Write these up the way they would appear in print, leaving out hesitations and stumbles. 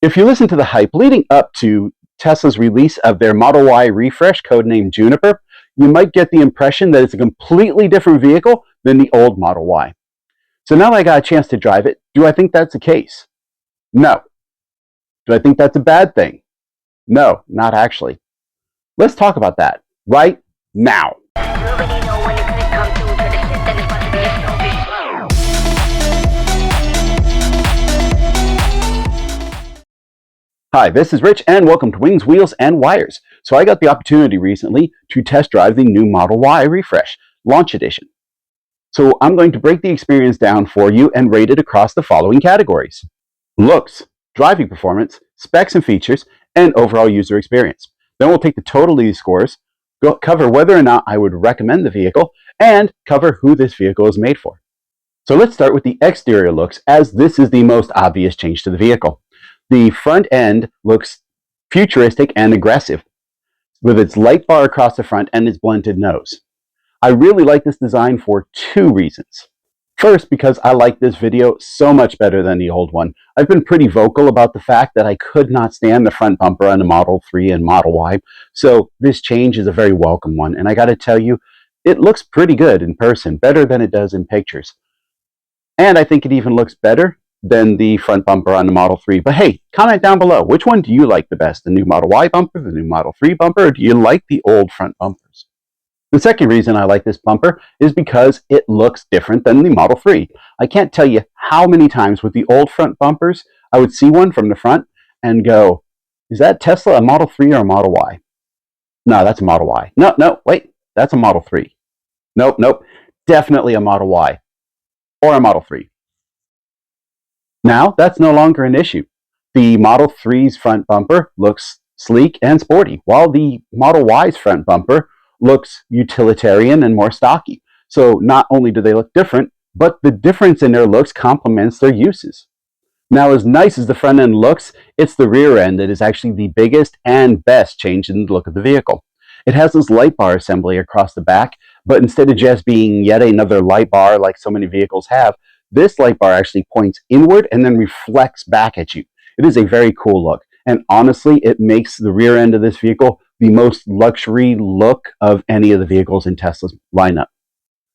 If you listen to the hype leading up to Tesla's release of their Model Y refresh, codenamed Juniper, you might get the impression that it's a completely different vehicle than the old Model Y. So now that I got a chance to drive it, do I think that's the case? No. Do I think that's a bad thing? No, not actually. Let's talk about that right now. Hi, this is Rich and welcome to Wings, Wheels, and Wires. So I got the opportunity recently to test drive the new Model Y refresh, Launch Edition. So I'm going to break the experience down for you and rate it across the following categories: looks, driving performance, specs and features, and overall user experience. Then we'll take the total of these scores, cover whether or not I would recommend the vehicle, and cover who this vehicle is made for. So let's start with the exterior looks, as this is the most obvious change to the vehicle. The front end looks futuristic and aggressive, with its light bar across the front and its blunted nose. I really like this design for two reasons. First, because I like this video so much better than the old one. I've been pretty vocal about the fact that I could not stand the front bumper on the Model 3 and Model Y, so this change is a very welcome one, and I gotta tell you, it looks pretty good in person, better than it does in pictures. And I think it even looks better than the front bumper on the Model 3. But hey, comment down below. Which one do you like the best? The new Model Y bumper, the new Model 3 bumper, or do you like the old front bumpers? The second reason I like this bumper is because it looks different than the Model 3. I can't tell you how many times with the old front bumpers, I would see one from the front and go, is that Tesla a Model 3 or a Model Y? No, that's a Model Y. No, wait, that's a Model 3. Nope, definitely a Model Y or a Model 3. Now, that's no longer an issue. The Model 3's front bumper looks sleek and sporty, while the Model Y's front bumper looks utilitarian and more stocky. So not only do they look different, but the difference in their looks complements their uses. Now, as nice as the front end looks, it's the rear end that is actually the biggest and best change in the look of the vehicle. It has this light bar assembly across the back, but instead of just being yet another light bar like so many vehicles have, this light bar actually points inward and then reflects back at you. It is a very cool look. And honestly, it makes the rear end of this vehicle the most luxury look of any of the vehicles in Tesla's lineup.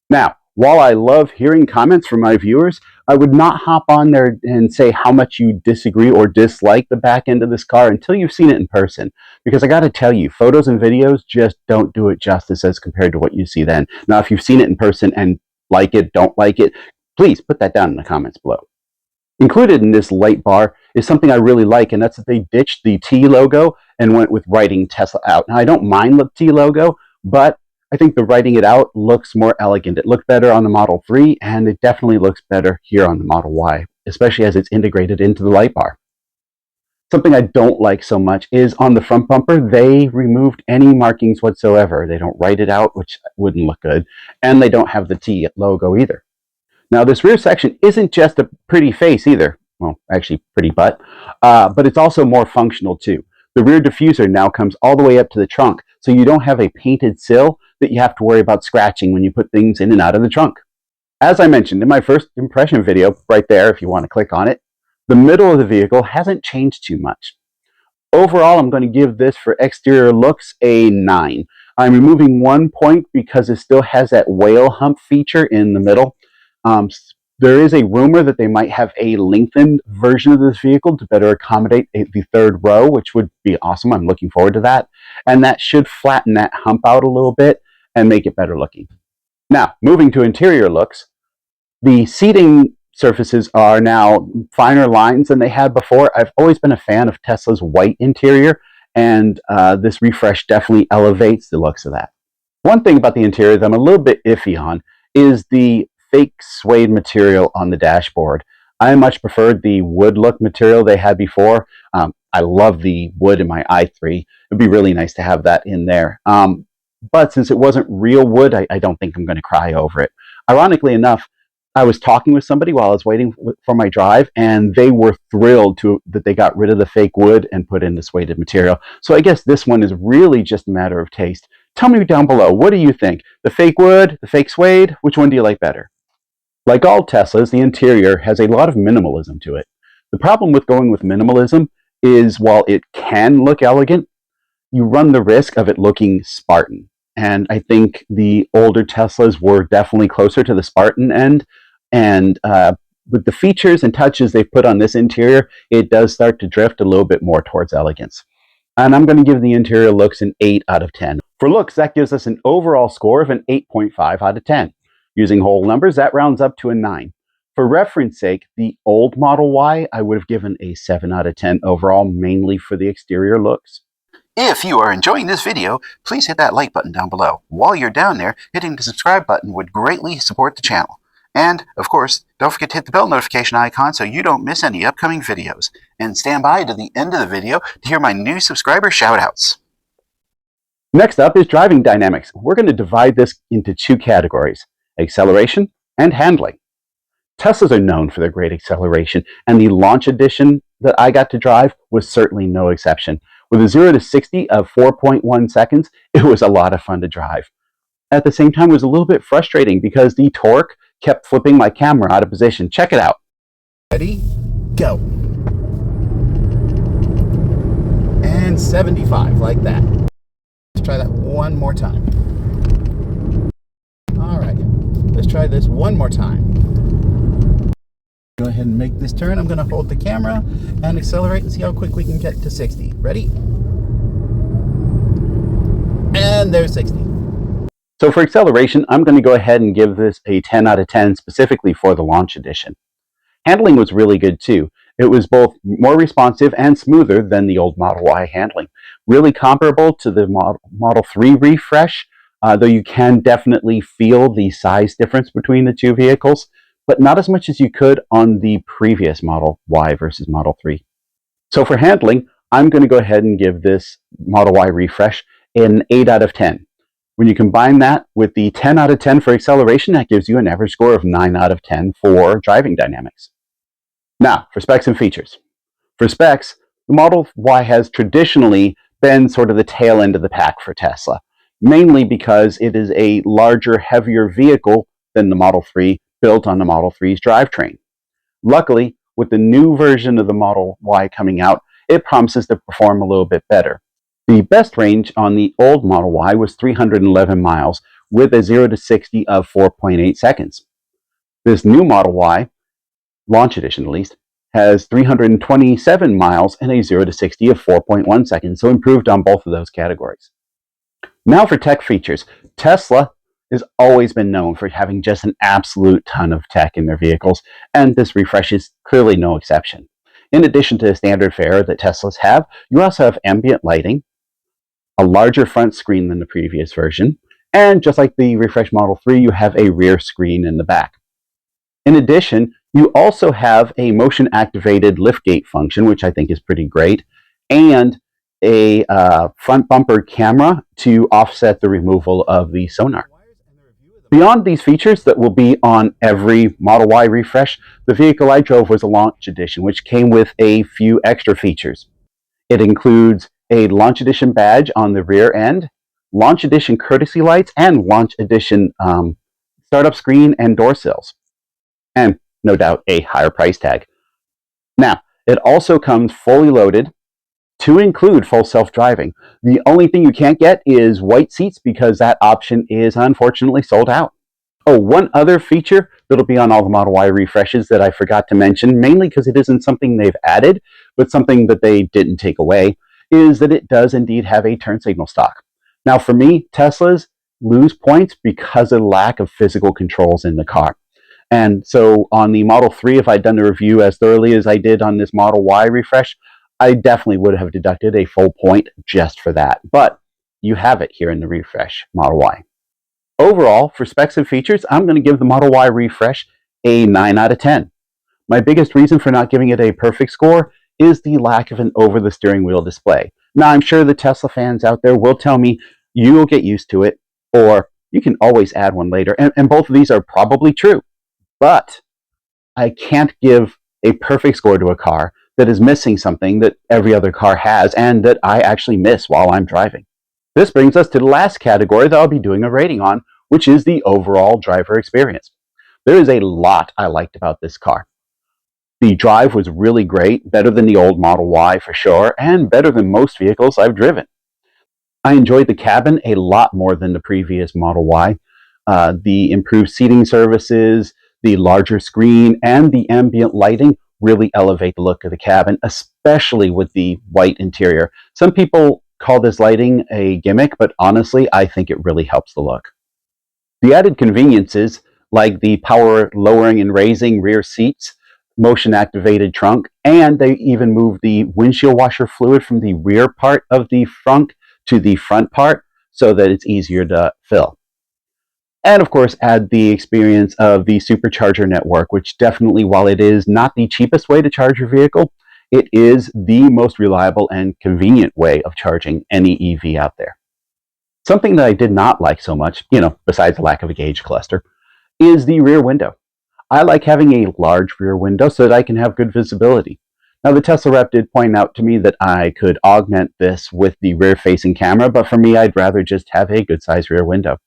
Now, while I love hearing comments from my viewers, I would not hop on there and say how much you disagree or dislike the back end of this car until you've seen it in person. Because I got to tell you, photos and videos just don't do it justice as compared to what you see then. Now, if you've seen it in person and like it, don't like it, please put that down in the comments below. Included in this light bar is something I really like, and that's that they ditched the T logo and went with writing Tesla out. Now, I don't mind the T logo, but I think the writing it out looks more elegant. It looked better on the Model 3, and it definitely looks better here on the Model Y, especially as it's integrated into the light bar. Something I don't like so much is on the front bumper, they removed any markings whatsoever. They don't write it out, which wouldn't look good, and they don't have the T logo either. Now, this rear section isn't just a pretty face either. Well, actually, pretty butt. But it's also more functional, too. The rear diffuser now comes all the way up to the trunk, so you don't have a painted sill that you have to worry about scratching when you put things in and out of the trunk. As I mentioned in my first impression video, right there, if you want to click on it, the middle of the vehicle hasn't changed too much. Overall, I'm going to give this for exterior looks a 9. I'm removing 1 point because it still has that whale hump feature in the middle. There is a rumor that they might have a lengthened version of this vehicle to better accommodate the third row, which would be awesome. I'm looking forward to that. And that should flatten that hump out a little bit and make it better looking. Now, moving to interior looks, the seating surfaces are now finer lines than they had before. I've always been a fan of Tesla's white interior, and this refresh definitely elevates the looks of that. One thing about the interior that I'm a little bit iffy on is the fake suede material on the dashboard. I much preferred the wood look material they had before. I love the wood in my i3. It'd be really nice to have that in there. But since it wasn't real wood, I don't think I'm going to cry over it. Ironically enough, I was talking with somebody while I was waiting for my drive, and they were thrilled that they got rid of the fake wood and put in the suede material. So I guess this one is really just a matter of taste. Tell me down below, what do you think? The fake wood, the fake suede, which one do you like better? Like all Teslas, the interior has a lot of minimalism to it. The problem with going with minimalism is while it can look elegant, you run the risk of it looking Spartan. And I think the older Teslas were definitely closer to the Spartan end. And with the features and touches they've put on this interior, it does start to drift a little bit more towards elegance. And I'm going to give the interior looks an 8 out of 10. For looks, that gives us an overall score of an 8.5 out of 10. Using whole numbers, that rounds up to a 9. For reference sake, the old Model Y, I would have given a 7 out of 10 overall, mainly for the exterior looks. If you are enjoying this video, please hit that like button down below. While you're down there, hitting the subscribe button would greatly support the channel. And, of course, don't forget to hit the bell notification icon so you don't miss any upcoming videos. And stand by to the end of the video to hear my new subscriber shoutouts. Next up is driving dynamics. We're going to divide this into two categories: acceleration and handling. Teslas are known for their great acceleration, and the launch edition that I got to drive was certainly no exception. With a 0 to 60 of 4.1 seconds, it was a lot of fun to drive. At the same time, it was a little bit frustrating because the torque kept flipping my camera out of position. Check it out. Ready? Go. And 75, like that. Let's try that one more time. All right, let's try this one more time. Go ahead and make this turn. I'm going to hold the camera and accelerate and see how quick we can get to 60. Ready? And there's 60. So for acceleration, I'm going to go ahead and give this a 10 out of 10 specifically for the launch edition. Handling was really good too. It was both more responsive and smoother than the old Model Y handling. Really comparable to the Model 3 refresh, though you can definitely feel the size difference between the two vehicles, but not as much as you could on the previous Model Y versus Model 3. So for handling, I'm going to go ahead and give this Model Y refresh an 8 out of 10. When you combine that with the 10 out of 10 for acceleration, that gives you an average score of 9 out of 10 for driving dynamics. Now, for specs and features. For specs, the Model Y has traditionally been sort of the tail end of the pack for Tesla, mainly because it is a larger, heavier vehicle than the Model 3 built on the Model 3's drivetrain. Luckily, with the new version of the Model Y coming out, it promises to perform a little bit better. The best range on the old Model Y was 311 miles with a 0 to 60 of 4.8 seconds. This new Model Y, launch edition at least, has 327 miles and a 0 to 60 of 4.1 seconds, so improved on both of those categories. Now for tech features. Tesla has always been known for having just an absolute ton of tech in their vehicles, and this refresh is clearly no exception. In addition to the standard fare that Teslas have, you also have ambient lighting, a larger front screen than the previous version, and just like the refreshed Model 3, you have a rear screen in the back. In addition, you also have a motion-activated liftgate function, which I think is pretty great, and a front bumper camera to offset the removal of the sonar. Beyond these features that will be on every Model Y refresh, the vehicle I drove was a launch edition, which came with a few extra features. It includes a launch edition badge on the rear end, launch edition courtesy lights, and launch edition startup screen and door sills. And no doubt a higher price tag. Now, it also comes fully loaded to include full self-driving. The only thing you can't get is white seats because that option is unfortunately sold out. Oh, one other feature that'll be on all the Model Y refreshes that I forgot to mention, mainly because it isn't something they've added, but something that they didn't take away, is that it does indeed have a turn signal stalk. Now for me, Teslas lose points because of lack of physical controls in the car. And so on the Model 3, if I'd done the review as thoroughly as I did on this Model Y refresh, I definitely would have deducted a full point just for that. But you have it here in the refresh Model Y. Overall, for specs and features, I'm going to give the Model Y refresh a 9 out of 10. My biggest reason for not giving it a perfect score is the lack of an over-the-steering-wheel display. Now, I'm sure the Tesla fans out there will tell me you'll get used to it, or you can always add one later. And both of these are probably true. But I can't give a perfect score to a car that is missing something that every other car has and that I actually miss while I'm driving. This brings us to the last category that I'll be doing a rating on, which is the overall driver experience. There is a lot I liked about this car. The drive was really great, better than the old Model Y for sure, and better than most vehicles I've driven. I enjoyed the cabin a lot more than the previous Model Y. The improved seating services, the larger screen, and the ambient lighting really elevate the look of the cabin, especially with the white interior. Some people call this lighting a gimmick, but honestly, I think it really helps the look. The added conveniences, like the power lowering and raising rear seats, motion activated trunk, and they even moved the windshield washer fluid from the rear part of the front to the front part so that it's easier to fill. And of course, add the experience of the supercharger network, which definitely, while it is not the cheapest way to charge your vehicle, it is the most reliable and convenient way of charging any EV out there. Something that I did not like so much, besides the lack of a gauge cluster, is the rear window. I like having a large rear window so that I can have good visibility. Now, the Tesla rep did point out to me that I could augment this with the rear-facing camera, but for me, I'd rather just have a good-sized rear window.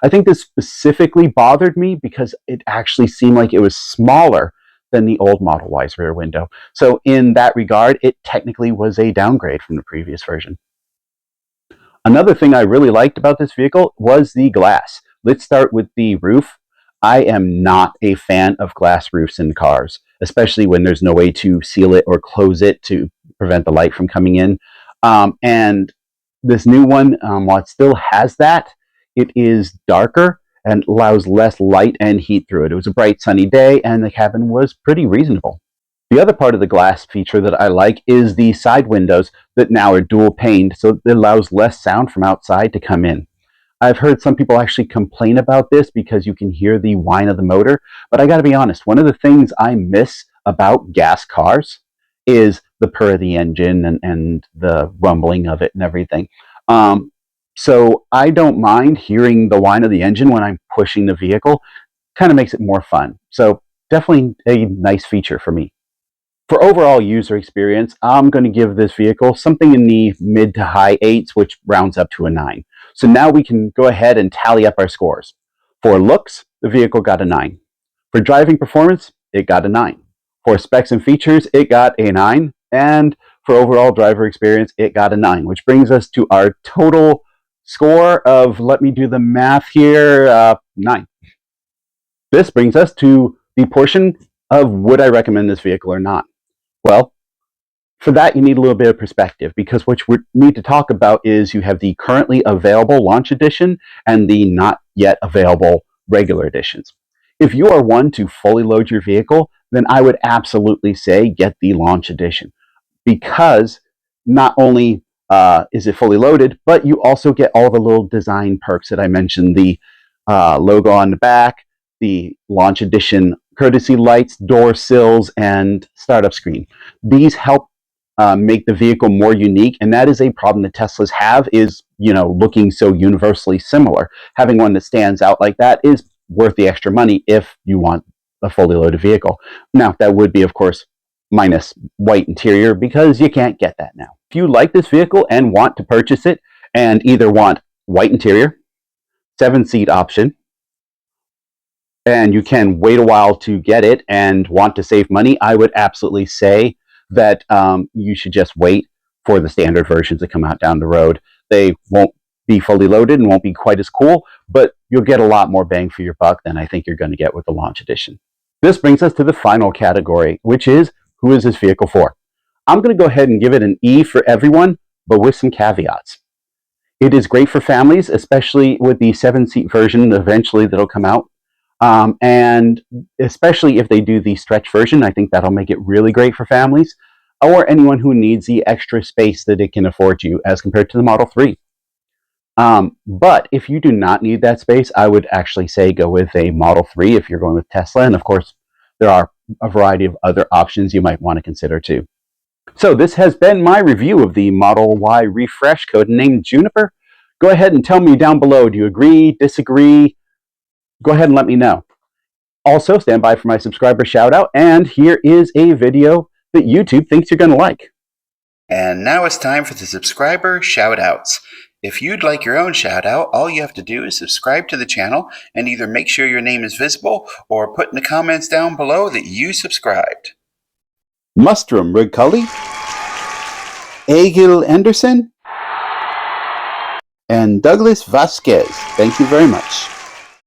I think this specifically bothered me because it actually seemed like it was smaller than the old Model Y's rear window. So in that regard, it technically was a downgrade from the previous version. Another thing I really liked about this vehicle was the glass. Let's start with the roof. I am not a fan of glass roofs in cars, especially when there's no way to seal it or close it to prevent the light from coming in. And this new one, while it still has that, it is darker and allows less light and heat through it. It was a bright sunny day and the cabin was pretty reasonable. The other part of the glass feature that I like is the side windows that now are dual paned, so it allows less sound from outside to come in. I've heard some people actually complain about this because you can hear the whine of the motor, but I gotta be honest, one of the things I miss about gas cars is the purr of the engine and the rumbling of it and everything. So I don't mind hearing the whine of the engine when I'm pushing the vehicle. Kind of makes it more fun. So definitely a nice feature for me. For overall user experience, I'm going to give this vehicle something in the mid to high 8s, which rounds up to a 9. So now we can go ahead and tally up our scores. For looks, the vehicle got a 9. For driving performance, it got a 9. For specs and features, it got a 9. And for overall driver experience, it got a 9, which brings us to our total score of, let me do the math here, 9. This brings us to the portion of would I recommend this vehicle or not. Well, for that, you need a little bit of perspective because what we need to talk about is you have the currently available launch edition and the not yet available regular editions. If you are one to fully load your vehicle, then I would absolutely say get the launch edition because not only is it fully loaded, but you also get all the little design perks that I mentioned, the logo on the back, the launch edition courtesy lights, door sills, and startup screen. These help make the vehicle more unique, and that is a problem that Teslas have is, looking so universally similar. Having one that stands out like that is worth the extra money if you want a fully loaded vehicle. Now, that would be, of course, minus white interior because you can't get that now. If you like this vehicle and want to purchase it and either want white interior, 7-seat option, and you can wait a while to get it and want to save money, I would absolutely say that you should just wait for the standard versions that come out down the road. They won't be fully loaded and won't be quite as cool, but you'll get a lot more bang for your buck than I think you're going to get with the launch edition. This brings us to the final category, which is who is this vehicle for? I'm going to go ahead and give it an E for everyone, but with some caveats. It is great for families, especially with the 7-seat version eventually that'll come out. And especially if they do the stretch version, I think that'll make it really great for families or anyone who needs the extra space that it can afford you as compared to the Model 3. But if you do not need that space, I would actually say go with a Model 3 if you're going with Tesla. And of course, there are a variety of other options you might want to consider too. So this has been my review of the Model Y refresh code named Juniper. Go ahead and tell me down below, do you agree, disagree? Go ahead and let me know. Also, stand by for my subscriber shout out, and here is a video that YouTube thinks you're going to like. And now it's time for the subscriber shout outs. If you'd like your own shout out, all you have to do is subscribe to the channel and either make sure your name is visible or put in the comments down below that you subscribed. Mustrum Rigcully, Egil Anderson, and Douglas Vasquez. Thank you very much.